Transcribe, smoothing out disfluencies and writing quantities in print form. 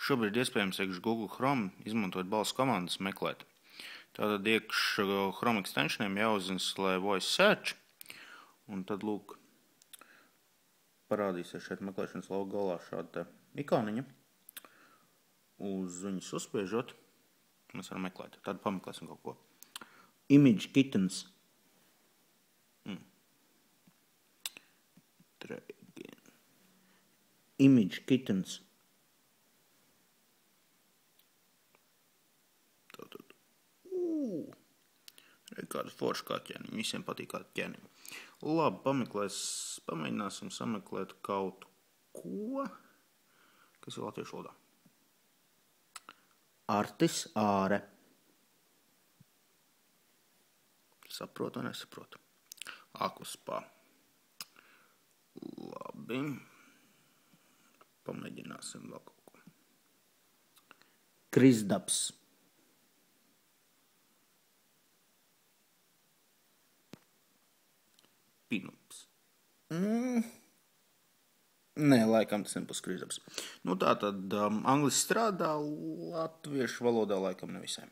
Šobrīd iespējams iekš Google Chrome izmantot balss komandas meklēt. Tātad iekš Chrome extensioniem jāuzinstalē Voice Search, un tad lūk, parādīsies šeit meklēšanas lauka galā šāda ikoniņa. Uz viņas uzspiežot, mēs varam meklēt. Tad pameklēsim kaut ko. Image kittens. Image kittens. Tātad. Kāda forša kā ķēniņa. Visiem patīk kāda ķēniņa. Labi, pamēģināsim sameklēt kaut ko, kas ir latviešu valodā. Artis āre. Saprotu vai nesaprotu? Akuspā. Labi. Pamēģināsim vēl kaut ko. Krizdabs. Pinups. Nē, laikam tas nebūs krizdabs. Nu tā tad angliski strādā, latviešu valodā laikam nevisai.